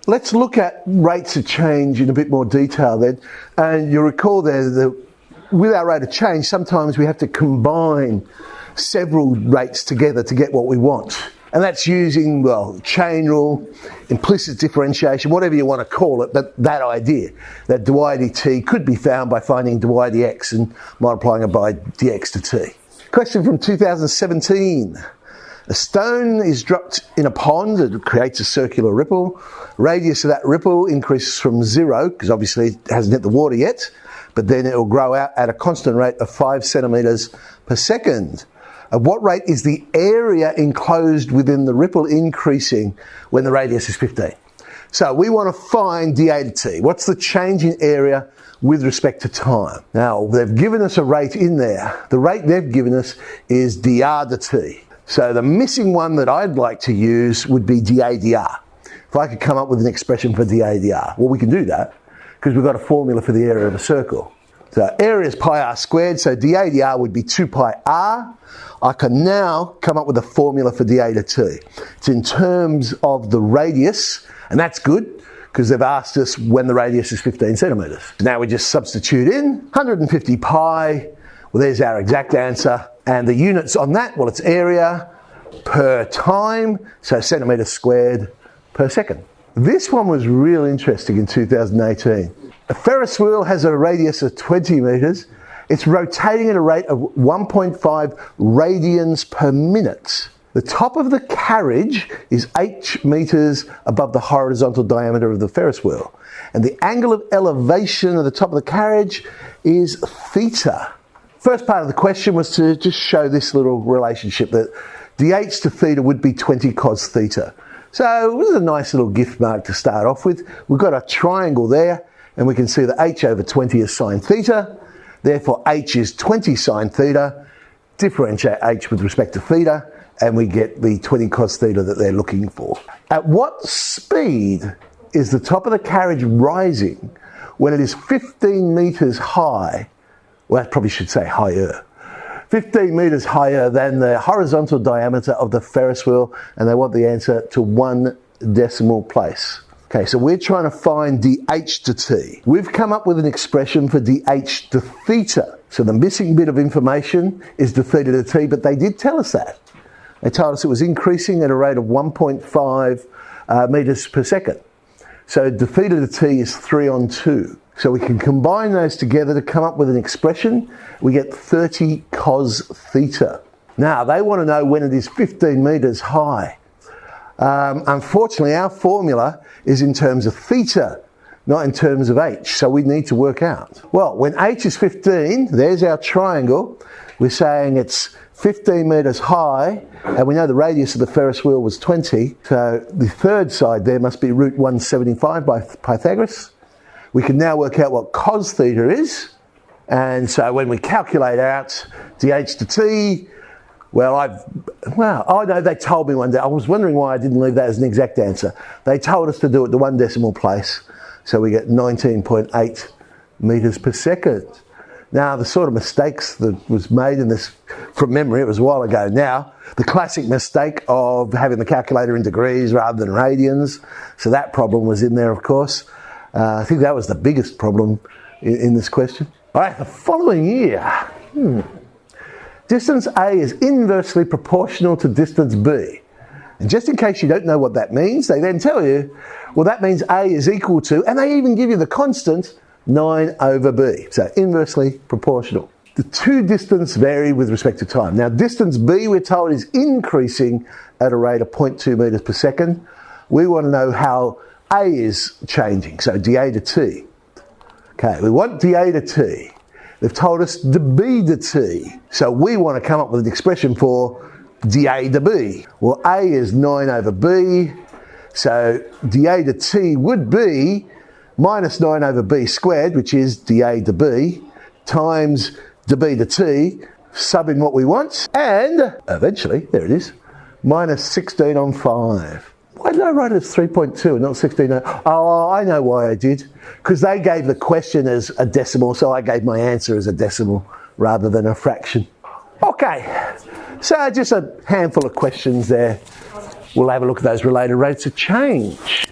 let's look at rates of change in a bit more detail then. And you'll recall there that with our rate of change, sometimes we have to combine several rates together to get what we want. And that's using, well, chain rule, implicit differentiation, whatever you want to call it, but that idea, that dy dt could be found by finding dy dx and multiplying it by dx to t. Question from 2017. A stone is dropped in a pond, it creates a circular ripple. Radius of that ripple increases from 0, because obviously it hasn't hit the water yet, but then it will grow out at a constant rate of 5 centimetres per second. At what rate is the area enclosed within the ripple increasing when the radius is 15? So we want to find dA to t. What's the change in area with respect to time? Now, they've given us a rate in there. The rate they've given us is dr to t. So the missing one that I'd like to use would be dA dr. If I could come up with an expression for dA dr, well, we can do that because we've got a formula for the area of a circle. So area is pi r squared, so dA dr would be 2 pi r. I can now come up with a formula for dA to t. It's in terms of the radius, and that's good because they've asked us when the radius is 15 centimetres. Now we just substitute in 150 pi. Well, there's our exact answer. And the units on that, well, it's area per time, so centimetres squared per second. This one was real interesting in 2018. A Ferris wheel has a radius of 20 metres. It's rotating at a rate of 1.5 radians per minute. The top of the carriage is h metres above the horizontal diameter of the Ferris wheel. And the angle of elevation of the top of the carriage is theta. First part of the question was to just show this little relationship that dh to theta would be 20 cos theta. So it was a nice little gift mark to start off with. We've got a triangle there, and we can see that h over 20 is sine theta. Therefore, h is 20 sine theta. Differentiate h with respect to theta, and we get the 20 cos theta that they're looking for. At what speed is the top of the carriage rising when it is 15 metres high? Well, I probably should say higher. 15 metres higher than the horizontal diameter of the Ferris wheel, and they want the answer to 1 decimal place. Okay, so we're trying to find dh to t. We've come up with an expression for dh to theta. So the missing bit of information is the theta to t, but they did tell us that. They told us it was increasing at a rate of 1.5 metres per second. So the theta to t is 3 on 2. So we can combine those together to come up with an expression. We get 30 cos theta. Now, they want to know when it is 15 metres high. Unfortunately, our formula is in terms of theta, not in terms of h, so we need to work out. Well, when h is 15, there's our triangle. We're saying it's 15 metres high, and we know the radius of the Ferris wheel was 20, so the third side there must be root 175 by Pythagoras. We can now work out what cos theta is, and so when we calculate out dh to t, I know they told me one day. I was wondering why I didn't leave that as an exact answer. They told us to do it to 1 decimal place, so we get 19.8 metres per second. Now, the sort of mistakes that was made in this, from memory, it was a while ago now, the classic mistake of having the calculator in degrees rather than radians, so that problem was in there, of course. I think that was the biggest problem in this question. All right, the following year, distance A is inversely proportional to distance B. And just in case you don't know what that means, they then tell you, well, that means A is equal to, and they even give you the constant, 9 over B. So inversely proportional. The two distance vary with respect to time. Now, distance B, we're told, is increasing at a rate of 0.2 metres per second. We want to know how A is changing, so dA to T. Okay, we want dA to T. They've told us dB to T. So we want to come up with an expression for dA to B. Well, A is 9 over B, so dA to T would be minus 9 over B squared, which is dA to B, times dB to T, sub in what we want, and eventually, there it is, minus 16 on 5. Why did I write it as 3.2 and not 16? Oh, I know why I did. Because they gave the question as a decimal, so I gave my answer as a decimal rather than a fraction. Okay, so just a handful of questions there. We'll have a look at those related rates of change.